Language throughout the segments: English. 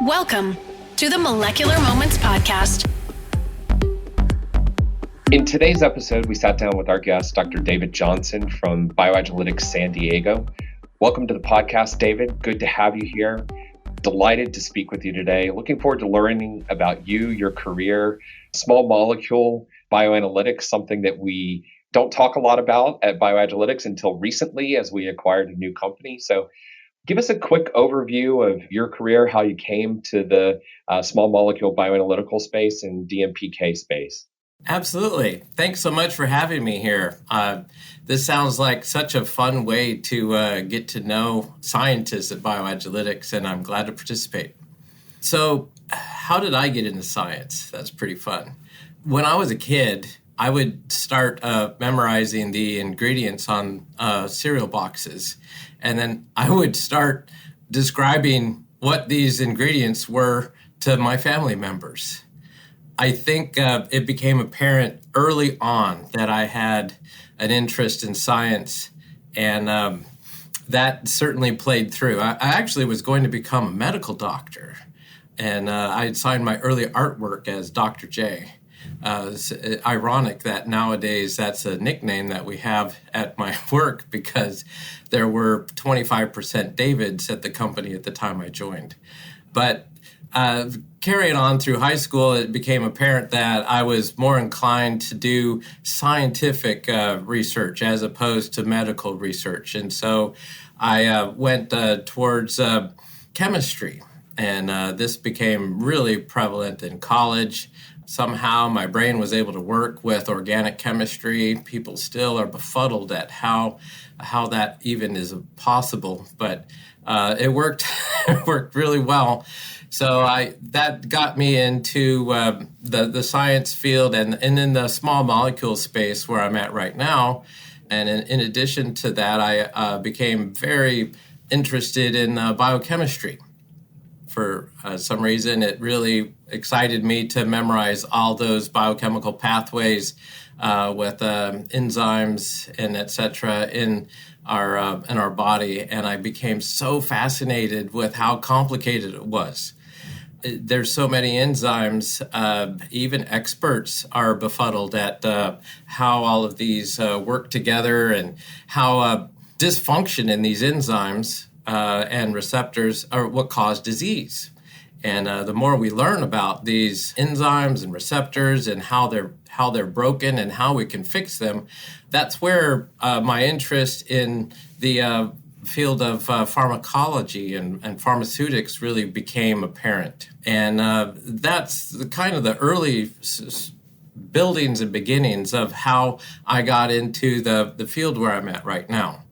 Welcome to the Molecular Moments Podcast. In today's episode, we sat down with our guest, Dr. David Johnson from BioAgilytix San Diego. Welcome to the podcast, David. Good to have you here. Delighted to speak with you today. Looking forward to learning about you, your career, small molecule bioanalytics, something that we don't talk a lot about at BioAgilytix until recently as we acquired a new company. So give us a quick overview of your career, how you came to the small molecule bioanalytical space and DMPK space. Absolutely. Thanks so much for having me here. This sounds like such a fun way to get to know scientists at BioAgilytix, and I'm glad to participate. So how did I get into science? That's pretty fun. When I was a kid, I would start memorizing the ingredients on cereal boxes, and then I would start describing what these ingredients were to my family members. I think it became apparent early on that I had an interest in science, and that certainly played through. I actually was going to become a medical doctor, and I had signed my early artwork as Dr. J. It's ironic that nowadays that's a nickname that we have at my work because there were 25% Davids at the company at the time I joined. But carrying on through high school, it became apparent that I was more inclined to do scientific research as opposed to medical research. And so I went towards chemistry, and this became really prevalent in college. Somehow my brain was able to work with organic chemistry. People still are befuddled at how that even is possible, but it worked. It worked really well. So that got me into the science field and in the small molecule space where I'm at right now. And in addition to that, I became very interested in biochemistry. For some reason, it really excited me to memorize all those biochemical pathways with enzymes and et cetera in our body. And I became so fascinated with how complicated it was. There's so many enzymes, even experts are befuddled at how all of these work together and how dysfunction in these enzymes and receptors are what cause disease. And the more we learn about these enzymes and receptors and how they're broken and how we can fix them, that's where my interest in the field of pharmacology and pharmaceutics really became apparent. And that's the early buildings and beginnings of how I got into the field where I'm at right now.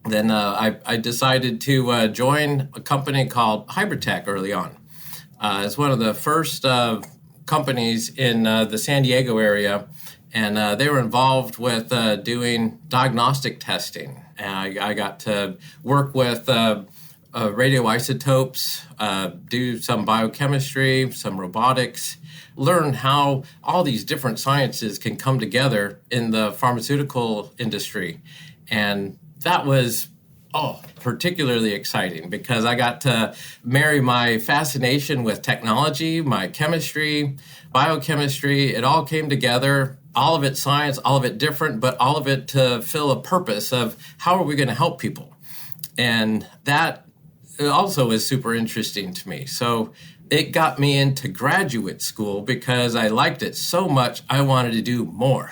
Then I decided to join a company called Hybridtech early on. It's one of the first companies in the San Diego area, and they were involved with doing diagnostic testing. And I got to work with radioisotopes, do some biochemistry, some robotics, learn how all these different sciences can come together in the pharmaceutical industry. And that was particularly exciting because I got to marry my fascination with technology, my chemistry, biochemistry. It all came together, all of it science, all of it different, but all of it to fill a purpose of how are we going to help people. And that also is super interesting to me. So it got me into graduate school because I liked it so much, I wanted to do more.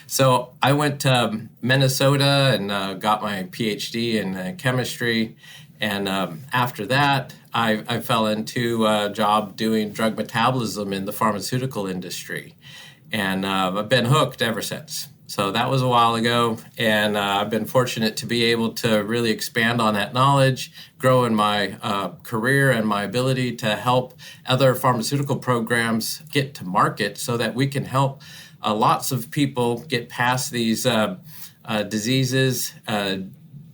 So I went to Minnesota and got my Ph.D. in chemistry. And after that, I fell into a job doing drug metabolism in the pharmaceutical industry. And I've been hooked ever since. So that was a while ago. And I've been fortunate to be able to really expand on that knowledge, grow in my career and my ability to help other pharmaceutical programs get to market so that we can help lots of people get past these diseases,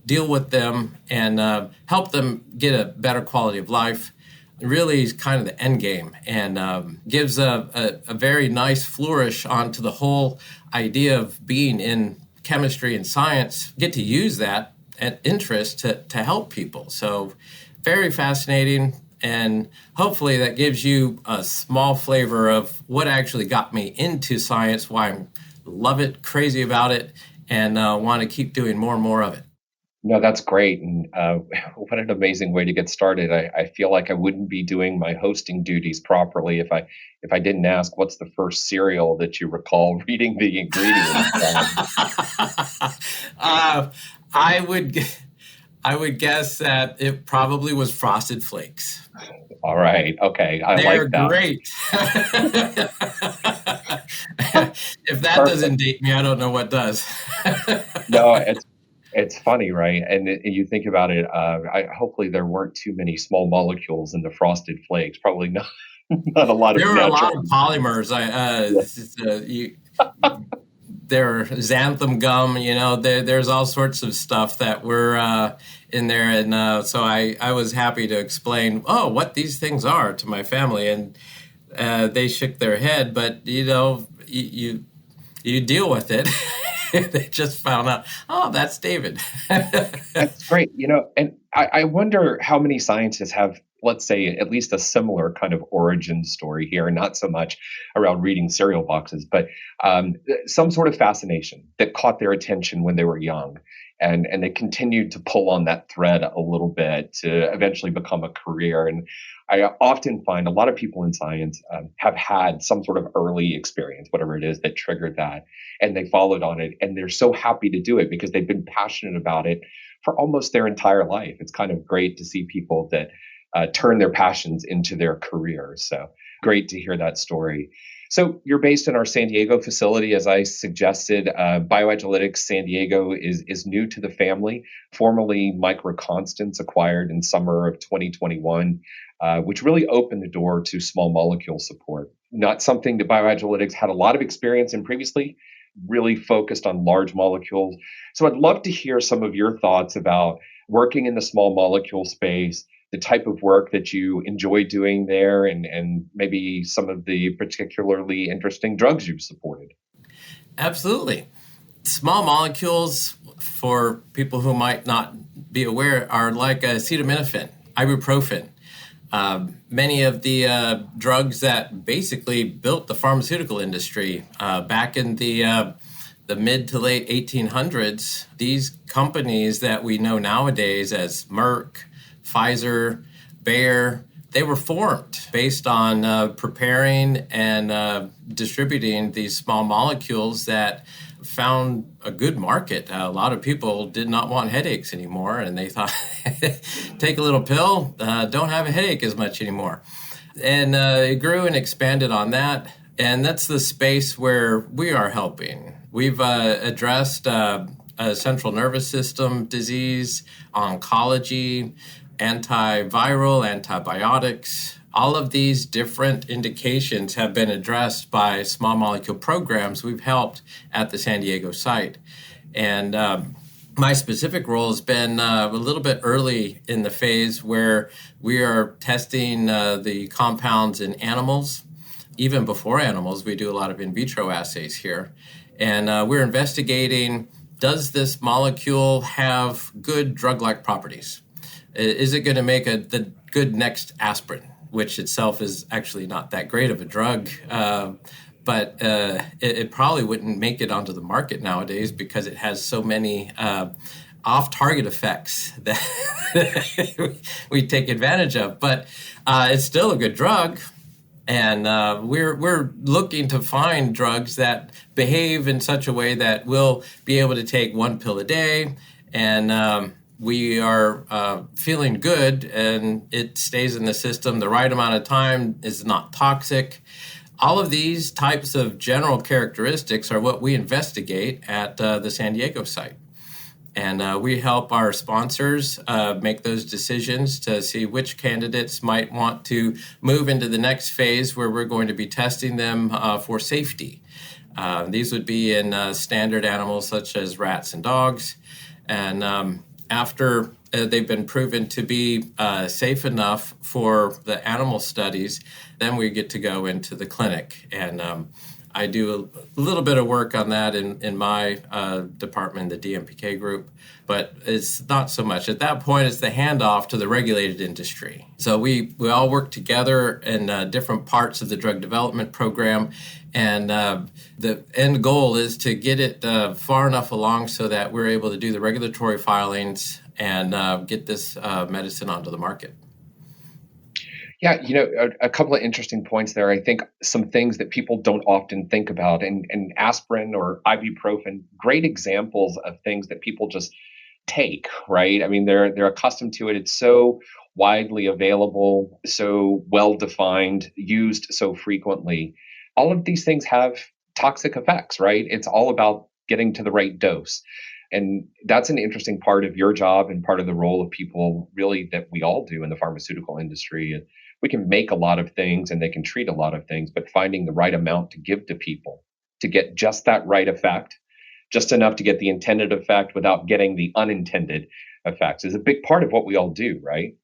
deal with them, and help them get a better quality of life. It really is kind of the end game and gives a very nice flourish onto the whole idea of being in chemistry and science, get to use that interest to help people. So very fascinating. And hopefully that gives you a small flavor of what actually got me into science, why I love it, crazy about it, and want to keep doing more and more of it. No, that's great. And what an amazing way to get started. I feel like I wouldn't be doing my hosting duties properly if I didn't ask what's the first cereal that you recall reading the ingredients from. I would I would guess that it probably was Frosted Flakes. All right. Okay. I They're like that. great. If that Perfect. doesn't date me, I don't know what does. No, it's funny, right? And you think about it. Hopefully there weren't too many small molecules in the Frosted Flakes. Probably not. Not a lot of There were a lot natural. of polymers. There xanthan gum. There's all sorts of stuff that were in there, and so I was happy to explain, what these things are to my family, and they shook their head. But you deal with it. They just found out, that's David. That's great. And I wonder how many scientists have, let's say, at least a similar kind of origin story here, not so much around reading cereal boxes, but some sort of fascination that caught their attention when they were young. And they continued to pull on that thread a little bit to eventually become a career. And I often find a lot of people in science have had some sort of early experience, whatever it is that triggered that, and they followed on it. And they're so happy to do it because they've been passionate about it for almost their entire life. It's kind of great to see people that turn their passions into their careers. So great to hear that story. So you're based in our San Diego facility, as I suggested. BioAgilytix San Diego is new to the family, formerly Microconstants, acquired in summer of 2021, which really opened the door to small molecule support. Not something that BioAgilytix had a lot of experience in previously, really focused on large molecules. So I'd love to hear some of your thoughts about working in the small molecule space, the type of work that you enjoy doing there, and maybe some of the particularly interesting drugs you've supported. Absolutely. Small molecules, for people who might not be aware, are like acetaminophen, ibuprofen. Many of the drugs that basically built the pharmaceutical industry back in the mid to late 1800s, these companies that we know nowadays as Merck, Pfizer, Bayer, they were formed based on preparing and distributing these small molecules that found a good market. A lot of people did not want headaches anymore, and they thought, take a little pill, don't have a headache as much anymore. And it grew and expanded on that, and that's the space where we are helping. We've addressed central nervous system disease, oncology, antiviral, antibiotics. All of these different indications have been addressed by small molecule programs we've helped at the San Diego site. And my specific role has been a little bit early in the phase where we are testing the compounds in animals. Even before animals, we do a lot of in vitro assays here. And we're investigating, does this molecule have good drug-like properties? Is it going to make the good next aspirin, which itself is actually not that great of a drug, but it probably wouldn't make it onto the market nowadays because it has so many off-target effects that we take advantage of. But it's still a good drug, and we're looking to find drugs that behave in such a way that we'll be able to take one pill a day, and we are feeling good, and it stays in the system the right amount of time, is not toxic. All of these types of general characteristics are what we investigate at the San Diego site. And we help our sponsors make those decisions to see which candidates might want to move into the next phase where we're going to be testing them for safety. These would be in standard animals such as rats and dogs. And after they've been proven to be safe enough for the animal studies, then we get to go into the clinic. And I do a little bit of work on that in my department, the DMPK group, but it's not so much. At that point, it's the handoff to the regulated industry. So we all work together in different parts of the drug development program, and the end goal is to get it far enough along so that we're able to do the regulatory filings and get this medicine onto the market. Yeah, a couple of interesting points there. I think some things that people don't often think about, and aspirin or ibuprofen, great examples of things that people just take, right? I mean, they're accustomed to it. It's so widely available, so well defined, used so frequently. All of these things have toxic effects, right? It's all about getting to the right dose. And that's an interesting part of your job and part of the role of people really that we all do in the pharmaceutical industry. We can make a lot of things and they can treat a lot of things, but finding the right amount to give to people to get just that right effect, just enough to get the intended effect without getting the unintended effects is a big part of what we all do, right?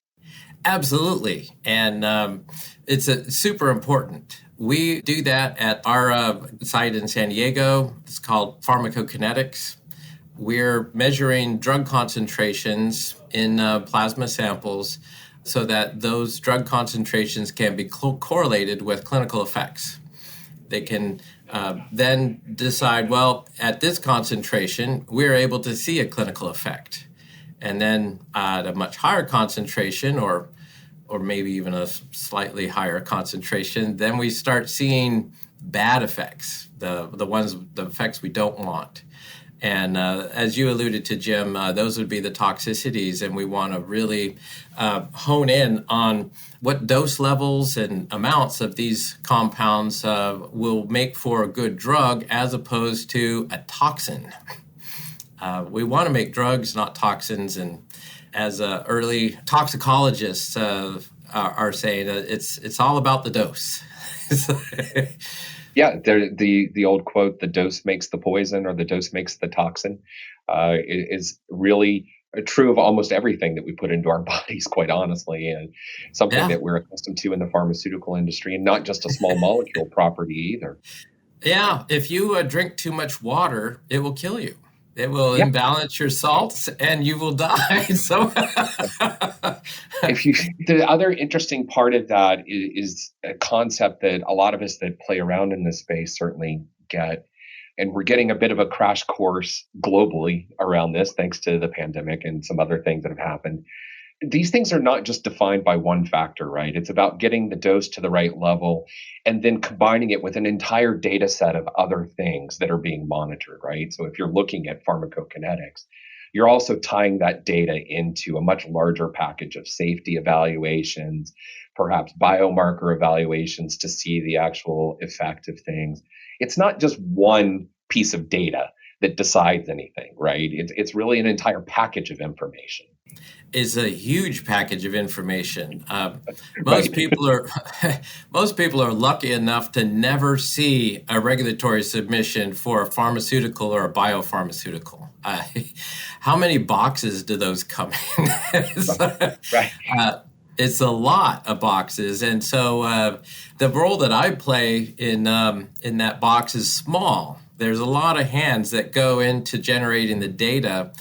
Absolutely. And it's super important. We do that at our site in San Diego. It's called Pharmacokinetics. We're measuring drug concentrations in plasma samples so that those drug concentrations can be correlated with clinical effects. They can then decide, well, at this concentration, we're able to see a clinical effect. And then at a much higher concentration, or maybe even a slightly higher concentration, then we start seeing bad effects, the effects we don't want. And as you alluded to, Jim, those would be the toxicities, and we want to really hone in on what dose levels and amounts of these compounds will make for a good drug as opposed to a toxin. We want to make drugs, not toxins, and as early toxicologists are saying, it's all about the dose. Yeah, the old quote, "The dose makes the poison," or "The dose makes the toxin," is really true of almost everything that we put into our bodies, quite honestly, and something Yeah. that we're accustomed to in the pharmaceutical industry, and not just a small molecule property either. Yeah, if you drink too much water, it will kill you. It will Yeah, imbalance your salts and you will die. So, if you the other interesting part of that is a concept that a lot of us that play around in this space certainly get, and we're getting a bit of a crash course globally around this thanks to the pandemic and some other things that have happened. These things are not just defined by one factor, right? It's about getting the dose to the right level and then combining it with an entire data set of other things that are being monitored, right? So if you're looking at pharmacokinetics, you're also tying that data into a much larger package of safety evaluations, perhaps biomarker evaluations to see the actual effect of things. It's not just one piece of data that decides anything, right? It's really an entire package of information. is a huge package of information. Right. Most people are most people are lucky enough to never see a regulatory submission for a pharmaceutical or a biopharmaceutical. How many boxes do those come in? Right. It's a lot of boxes, and so the role that I play in that box is small. There's a lot of hands that go into generating the data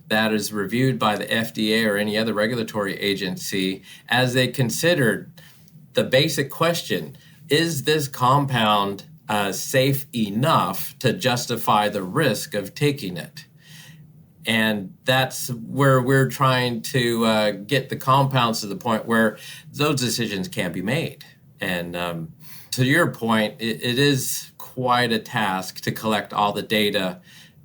that is reviewed by the FDA or any other regulatory agency as they consider the basic question: is this compound safe enough to justify the risk of taking it? And that's where we're trying to get the compounds to the point where those decisions can be made. And to your point, it is quite a task to collect all the data.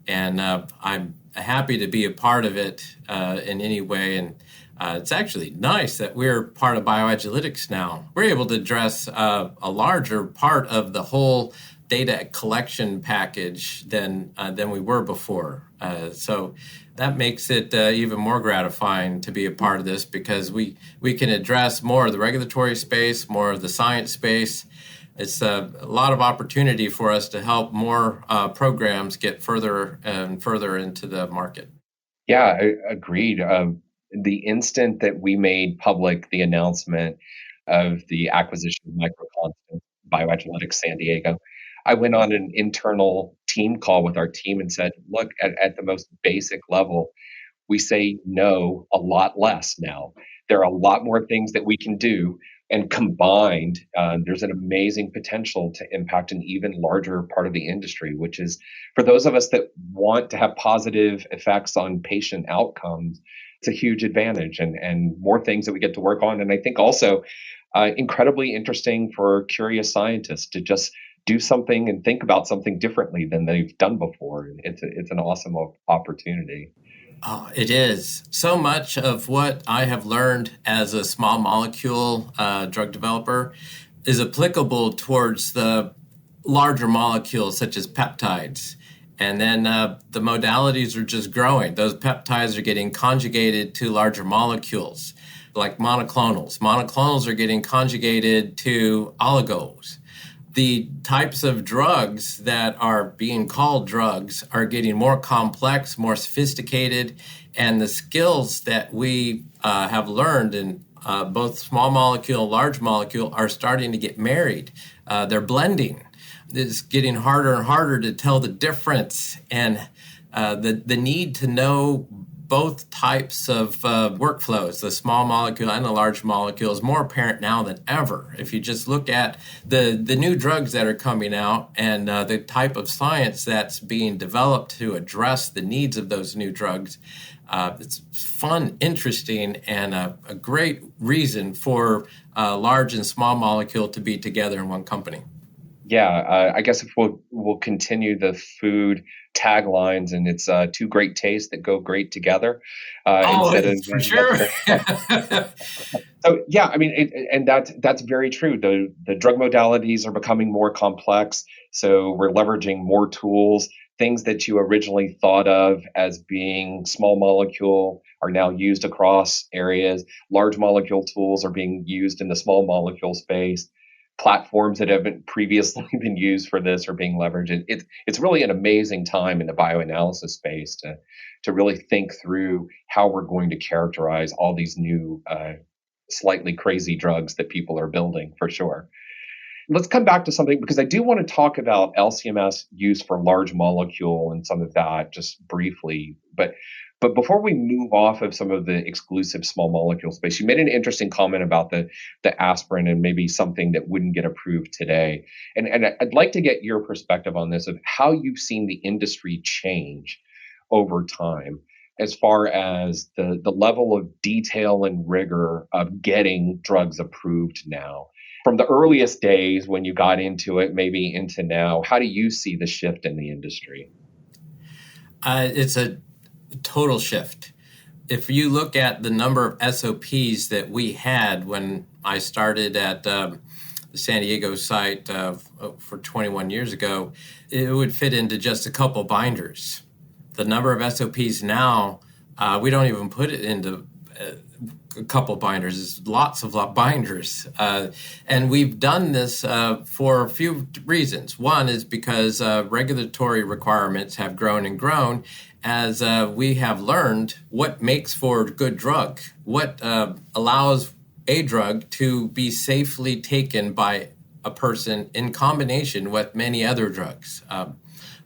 And I'm happy to be a part of it in any way. And it's actually nice that we're part of BioAgilytix now. We're able to address a larger part of the whole data collection package than we were before. So that makes it even more gratifying to be a part of this, because we can address more of the regulatory space, more of the science space. It's a lot of opportunity for us to help more programs get further and further into the market. Yeah, agreed. The instant that we made public the announcement of the acquisition of Microconstant, BioAgilytix San Diego, I went on an internal team call with our team and said, look, at the most basic level, we say no a lot less now. There are a lot more things that we can do. And combined, there's an amazing potential to impact an even larger part of the industry, which is for those of us that want to have positive effects on patient outcomes, it's a huge advantage and more things that we get to work on. And I think also incredibly interesting for curious scientists to just do something and think about something differently than they've done before. It's an awesome opportunity. Oh, it is. So much of what I have learned as a small molecule drug developer is applicable towards the larger molecules such as peptides. And then the modalities are just growing. Those peptides are getting conjugated to larger molecules, like monoclonals. Monoclonals are getting conjugated to oligos. The types of drugs that are being called drugs are getting more complex, more sophisticated, and the skills that we have learned in both small molecule and large molecule are starting to get married. They're blending. It's getting harder and harder to tell the difference, and the need to know both types of workflows, the small molecule and the large molecule, is more apparent now than ever. If you just look at the new drugs that are coming out and the type of science that's being developed to address the needs of those new drugs, it's fun, interesting, and a great reason for large and small molecule to be together in one company. Yeah, I guess if we'll continue the food taglines, and it's two great tastes that go great together, instead of For sure. so yeah, I mean, and that's very true. The drug modalities are becoming more complex, so we're leveraging more tools. Things that you originally thought of as being small molecule are now used across areas. Large molecule tools are being used in the small molecule space. Platforms that haven't previously been used for this are being leveraged. It's really an amazing time in the bioanalysis space to really think through how we're going to characterize all these new slightly crazy drugs that people are building, for sure. Let's come back to something, because I do want to talk about LCMS use for large molecule and some of that just briefly. But before we move off of some of the exclusive small molecule space, you made an interesting comment about the aspirin and maybe something that wouldn't get approved today. And I'd like to get your perspective on this, of how you've seen the industry change over time as far as the level of detail and rigor of getting drugs approved now. From the earliest days when you got into it, maybe into now, how do you see the shift in the industry? It's a total shift. If you look at the number of SOPs that we had when I started at the San Diego site for 21 years ago, it would fit into just a couple binders. The number of SOPs now, we don't even put it into a couple binders. It's lots of binders. And we've done this for a few reasons. One is because regulatory requirements have grown and grown as we have learned what makes for a good drug, what allows a drug to be safely taken by a person in combination with many other drugs.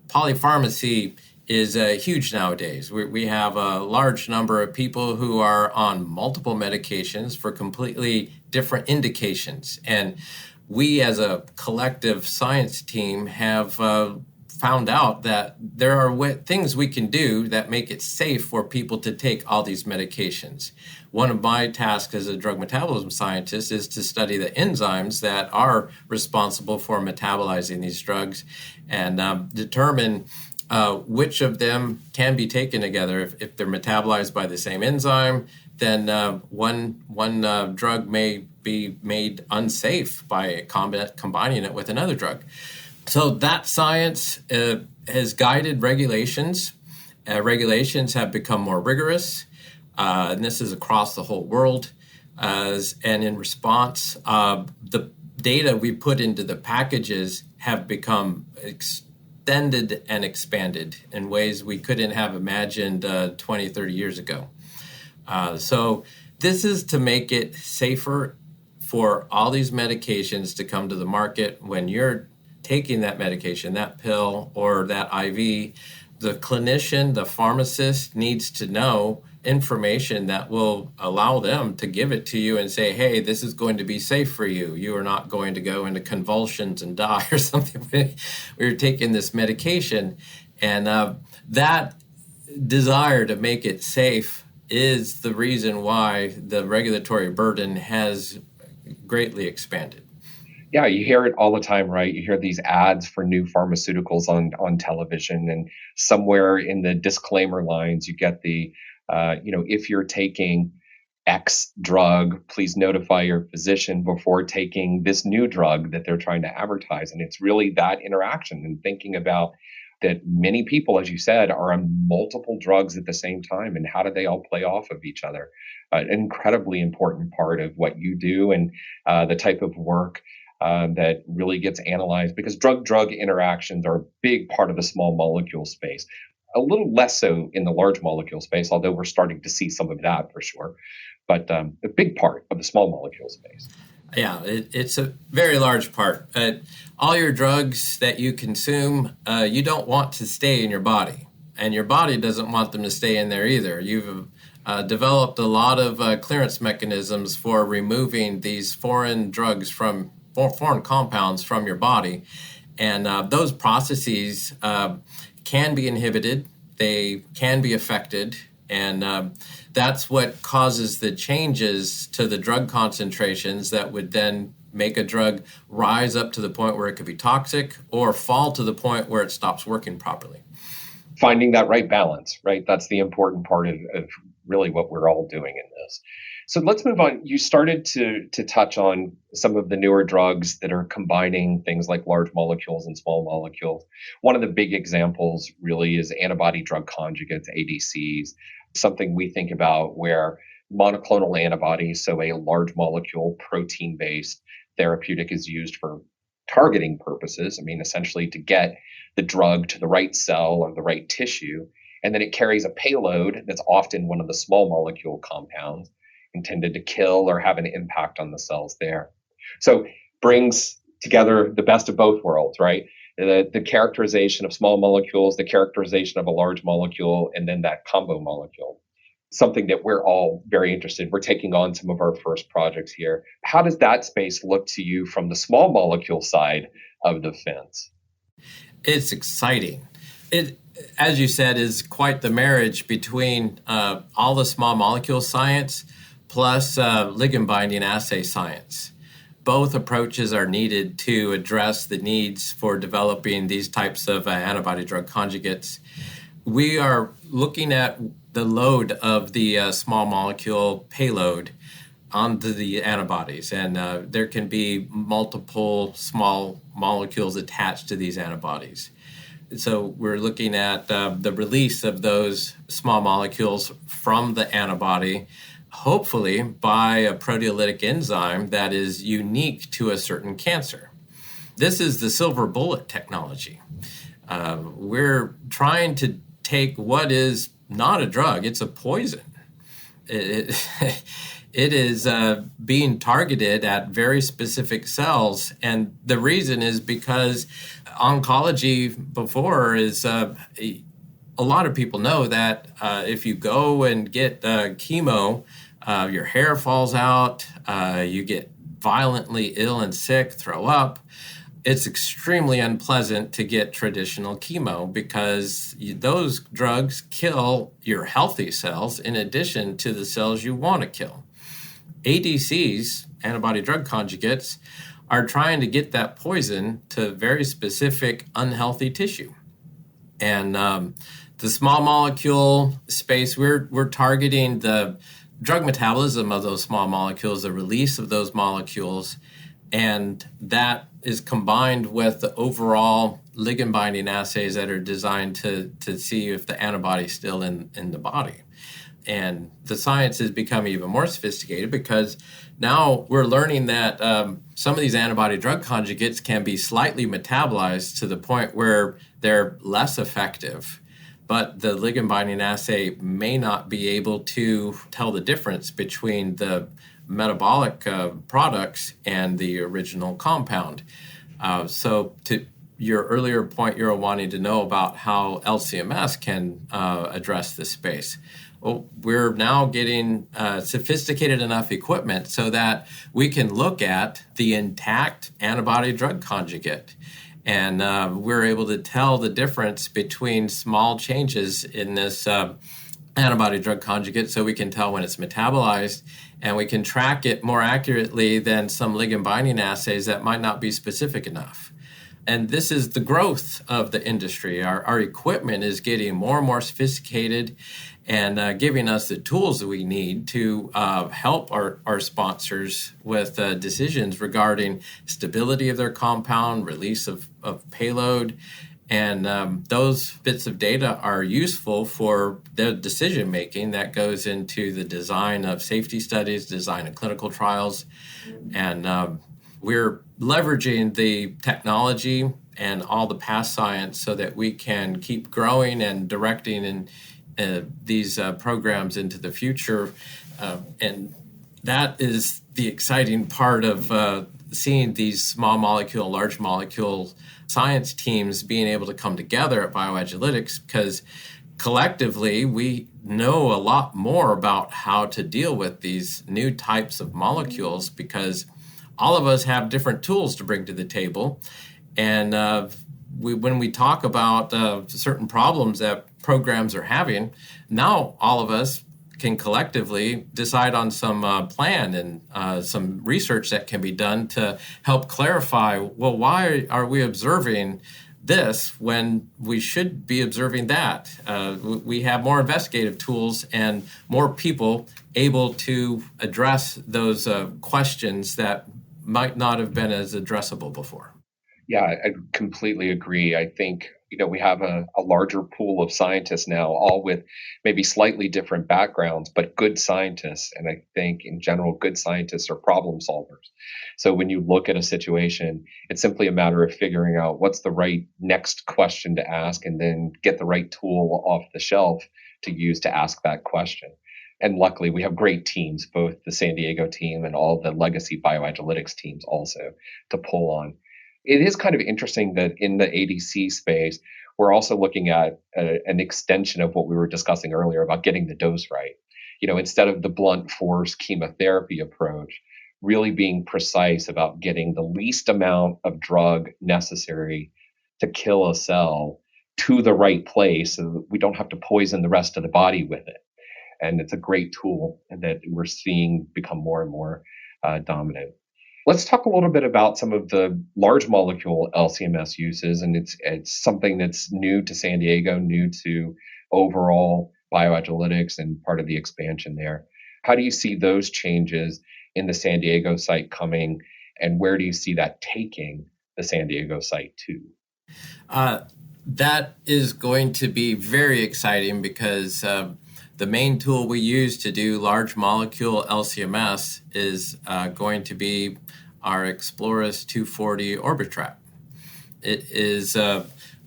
Polypharmacy is huge nowadays. We have a large number of people who are on multiple medications for completely different indications. And we as a collective science team have found out that there are things we can do that make it safe for people to take all these medications. One of my tasks as a drug metabolism scientist is to study the enzymes that are responsible for metabolizing these drugs and determine which of them can be taken together. If they're metabolized by the same enzyme, then one drug may be made unsafe by combining it with another drug. So that science has guided regulations. Regulations have become more rigorous, and this is across the whole world. And in response, the data we put into the packages have become extended and expanded in ways we couldn't have imagined 20, 30 years ago. So this is to make it safer for all these medications to come to the market. When you're taking that medication, that pill or that IV, the clinician, the pharmacist needs to know information that will allow them to give it to you and say, hey, this is going to be safe for you. You are not going to go into convulsions and die or something. We're taking this medication. And that desire to make it safe is the reason why the regulatory burden has greatly expanded. Yeah, you hear it all the time, right? You hear these ads for new pharmaceuticals on television, and somewhere in the disclaimer lines, you get the, if you're taking X drug, please notify your physician before taking this new drug that they're trying to advertise. And it's really that interaction and thinking about that many people, as you said, are on multiple drugs at the same time, and how do they all play off of each other? An incredibly important part of what you do and the type of work that really gets analyzed, because drug-drug interactions are a big part of the small molecule space. A little less so in the large molecule space, although we're starting to see some of that for sure. But a big part of the small molecule space. Yeah, it's a very large part. All your drugs that you consume, you don't want to stay in your body, and your body doesn't want them to stay in there either. You've developed a lot of clearance mechanisms for removing these foreign drugs from foreign compounds from your body, and those processes can be inhibited. They can be affected, and that's what causes the changes to the drug concentrations that would then make a drug rise up to the point where it could be toxic or fall to the point where it stops working properly. Finding that right balance, right? That's the important part of really what we're all doing in this. So let's move on. You started to touch on some of the newer drugs that are combining things like large molecules and small molecules. One of the big examples really is antibody-drug conjugates, ADCs, something we think about where monoclonal antibodies, so a large molecule protein-based therapeutic, is used for targeting purposes. I mean, essentially to get the drug to the right cell or the right tissue, and then it carries a payload that's often one of the small molecule compounds intended to kill or have an impact on the cells there. So brings together the best of both worlds, right? The characterization of small molecules, the characterization of a large molecule, and then that combo molecule. Something that we're all very interested in. We're taking on some of our first projects here. How does that space look to you from the small molecule side of the fence? It's exciting. It, as you said, is quite the marriage between all the small molecule science plus ligand binding assay science. Both approaches are needed to address the needs for developing these types of antibody-drug conjugates. We are looking at the load of the small molecule payload onto the antibodies, and there can be multiple small molecules attached to these antibodies. So we're looking at the release of those small molecules from the antibody, hopefully by a proteolytic enzyme that is unique to a certain cancer. This is the silver bullet technology. We're trying to take what is not a drug, it's a poison. It is being targeted at very specific cells. And the reason is because oncology before is a lot of people know that if you go and get chemo, your hair falls out, you get violently ill and sick, throw up. It's extremely unpleasant to get traditional chemo because those drugs kill your healthy cells in addition to the cells you want to kill. ADCs, antibody-drug conjugates, are trying to get that poison to very specific unhealthy tissue. And the small molecule space, we're targeting the drug metabolism of those small molecules, the release of those molecules, and that is combined with the overall ligand binding assays that are designed to see if the antibody is still in the body. And the science has become even more sophisticated because now we're learning that some of these antibody-drug conjugates can be slightly metabolized to the point where they're less effective, but the ligand binding assay may not be able to tell the difference between the metabolic products and the original compound. So to your earlier point, you're wanting to know about how LCMS can address this space. Well, we're now getting sophisticated enough equipment so that we can look at the intact antibody-drug conjugate. And we're able to tell the difference between small changes in this antibody-drug conjugate, so we can tell when it's metabolized, and we can track it more accurately than some ligand binding assays that might not be specific enough. And this is the growth of the industry. Our equipment is getting more and more sophisticated and giving us the tools that we need to help our sponsors with decisions regarding stability of their compound, release of payload. And those bits of data are useful for the decision making that goes into the design of safety studies, design of clinical trials. And we're leveraging the technology and all the past science so that we can keep growing and directing these programs into the future. And that is the exciting part of seeing these small molecule, large molecule science teams being able to come together at BioAgilytix, because collectively we know a lot more about how to deal with these new types of molecules, because all of us have different tools to bring to the table. And when we talk about certain problems that programs are having, now all of us can collectively decide on some plan and some research that can be done to help clarify, well, why are we observing this when we should be observing that? We have more investigative tools and more people able to address those questions that might not have been as addressable before. Yeah, I completely agree. I think, we have a larger pool of scientists now, all with maybe slightly different backgrounds, but good scientists. And I think in general, good scientists are problem solvers. So when you look at a situation, it's simply a matter of figuring out what's the right next question to ask, and then get the right tool off the shelf to use to ask that question. And luckily, we have great teams, both the San Diego team and all the legacy BioAgilytix teams also to pull on. It is kind of interesting that in the ADC space, we're also looking at an extension of what we were discussing earlier about getting the dose right. Instead of the blunt force chemotherapy approach, really being precise about getting the least amount of drug necessary to kill a cell to the right place so that we don't have to poison the rest of the body with it. And it's a great tool that we're seeing become more and more dominant. Let's talk a little bit about some of the large molecule LCMS uses, and it's something that's new to San Diego, new to overall BioAgilytix, and part of the expansion there. How do you see those changes in the San Diego site coming, and where do you see that taking the San Diego site to? That is going to be very exciting, because the main tool we use to do large molecule LCMS is going to be our Exploris 240 Orbitrap. It is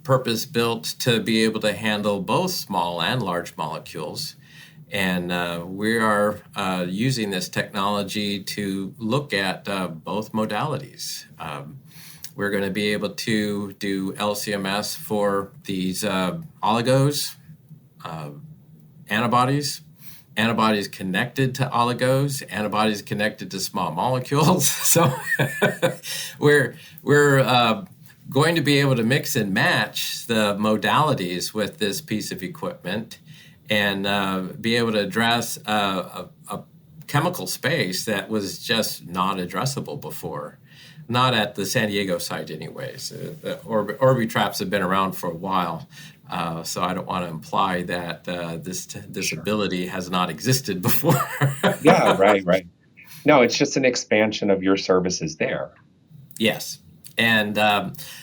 purpose-built to be able to handle both small and large molecules. And we are using this technology to look at both modalities. We're going to be able to do LCMS for these oligos, antibodies connected to oligos, antibodies connected to small molecules. So we're going to be able to mix and match the modalities with this piece of equipment, and be able to address a chemical space that was just not addressable before. Not at the San Diego site anyways. The Orbitraps have been around for a while. So I don't want to imply that this Sure. ability has not existed before. Yeah, right. No, it's just an expansion of your services there. Yes. And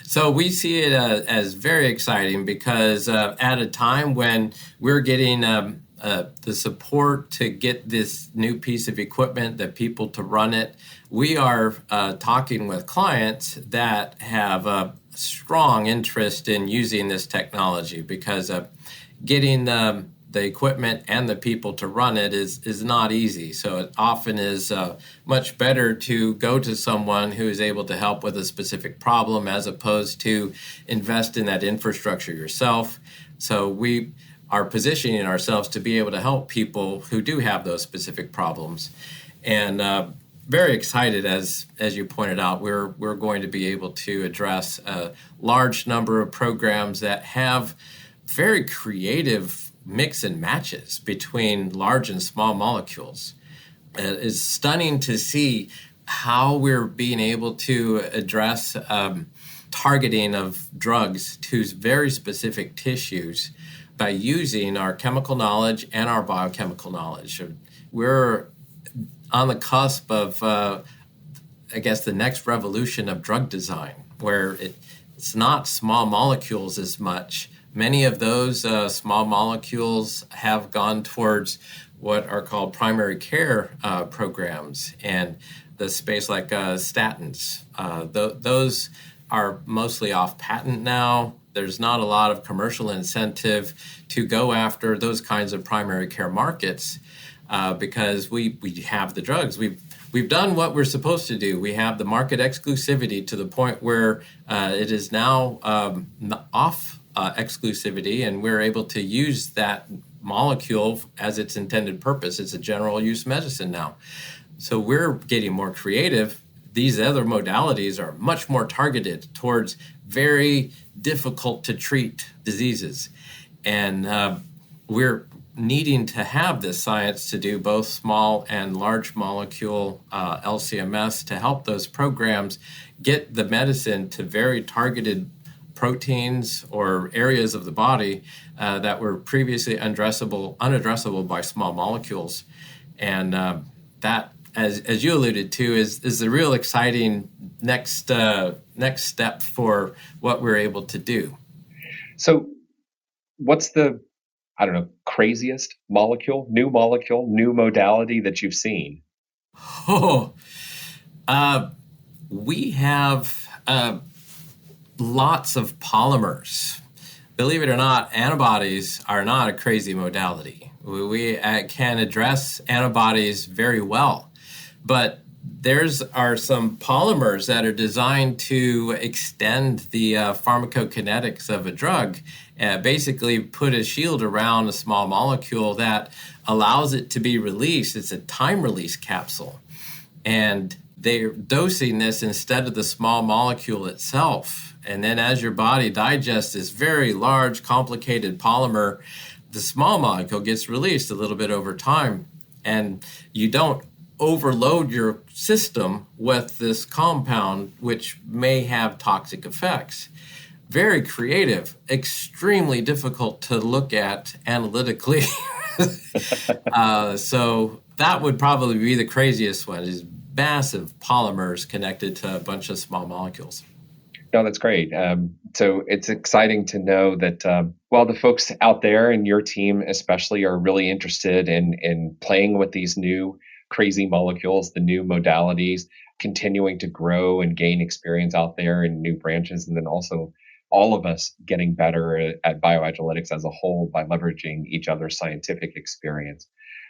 so we see it as very exciting, because at a time when we're getting the support to get this new piece of equipment, the people to run it, we are talking with clients that have a strong interest in using this technology, because getting the equipment and the people to run it is not easy. So it often is much better to go to someone who is able to help with a specific problem as opposed to invest in that infrastructure yourself. So we are positioning ourselves to be able to help people who do have those specific problems. And very excited, as you pointed out, we're going to be able to address a large number of programs that have very creative mix and matches between large and small molecules. It's stunning to see how we're being able to address targeting of drugs to very specific tissues by using our chemical knowledge and our biochemical knowledge. We're on the cusp of, I guess, the next revolution of drug design, where it's not small molecules as much. Many of those small molecules have gone towards what are called primary care programs, and the space like statins. Those are mostly off patent now. There's not a lot of commercial incentive to go after those kinds of primary care markets because we have the drugs. We've done what we're supposed to do. We have the market exclusivity to the point where it is now off exclusivity, and we're able to use that molecule as its intended purpose. It's a general use medicine now. So we're getting more creative. These other modalities are much more targeted towards very difficult to treat diseases. And we're needing to have this science to do both small and large molecule LCMS to help those programs get the medicine to very targeted proteins or areas of the body that were previously unaddressable by small molecules. And that, as you alluded to, is the real exciting next step for what we're able to do. So what's the, craziest new modality that you've seen? We have lots of polymers. Believe it or not, antibodies are not a crazy modality. We can address antibodies very well, but are some polymers that are designed to extend the pharmacokinetics of a drug, basically put a shield around a small molecule that allows it to be released. It's a time release capsule. And they're dosing this instead of the small molecule itself. And then as your body digests this very large, complicated polymer, the small molecule gets released a little bit over time. And you don't overload your system with this compound, which may have toxic effects. Very creative, extremely difficult to look at analytically. So that would probably be the craziest one, is massive polymers connected to a bunch of small molecules. No, that's great. So it's exciting to know that, the folks out there and your team especially are really interested in playing with these new crazy molecules, the new modalities, continuing to grow and gain experience out there in new branches, and then also all of us getting better at BioAgilytix as a whole by leveraging each other's scientific experience.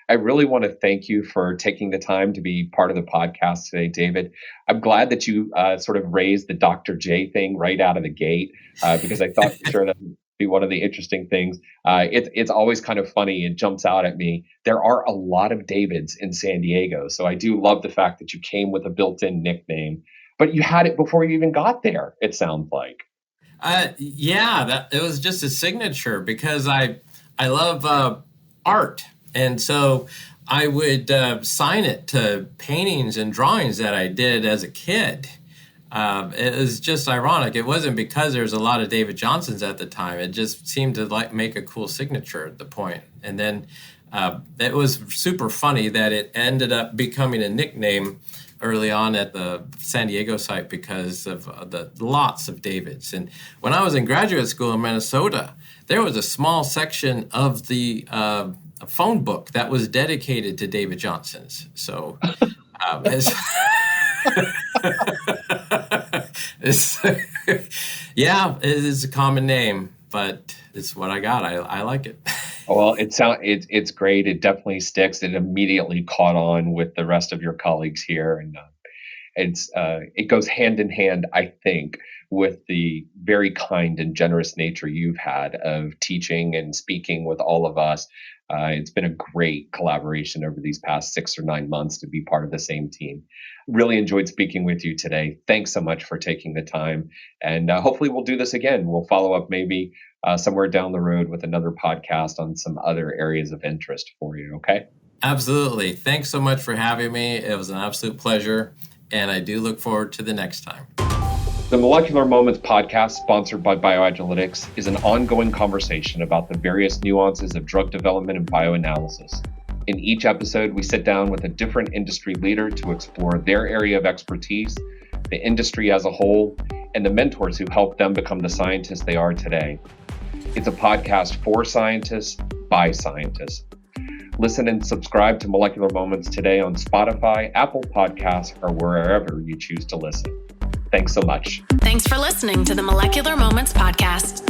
I really want to thank you for taking the time to be part of the podcast today, David. I'm glad that you sort of raised the Dr. J thing right out of the gate, because I thought for sure that would be one of the interesting things. It's always kind of funny. It jumps out at me. There are a lot of Davids in San Diego. So I do love the fact that you came with a built-in nickname, but you had it before you even got there, it sounds like. It was just a signature because I love art. And so I would sign it to paintings and drawings that I did as a kid. It was just ironic. It wasn't because there's a lot of David Johnsons at the time. It just seemed to make a cool signature at the point. And then it was super funny that it ended up becoming a nickname early on at the San Diego site because of the lots of Davids. And when I was in graduate school in Minnesota, there was a small section of the a phone book that was dedicated to David Johnson's. So it is a common name, but it's what I got. I like it. Well, it's great. It definitely sticks. It immediately caught on with the rest of your colleagues here, and it goes hand in hand, I think, with the very kind and generous nature you've had of teaching and speaking with all of us. It's been a great collaboration over these past 6 or 9 months to be part of the same team. Really enjoyed speaking with you today. Thanks so much for taking the time. And hopefully we'll do this again. We'll follow up maybe somewhere down the road with another podcast on some other areas of interest for you. Okay? Absolutely. Thanks so much for having me. It was an absolute pleasure. And I do look forward to the next time. The Molecular Moments podcast, sponsored by BioAgilytix, is an ongoing conversation about the various nuances of drug development and bioanalysis. In each episode, we sit down with a different industry leader to explore their area of expertise, the industry as a whole, and the mentors who helped them become the scientists they are today. It's a podcast for scientists, by scientists. Listen and subscribe to Molecular Moments today on Spotify, Apple Podcasts, or wherever you choose to listen. Thanks so much. Thanks for listening to the Molecular Moments podcast.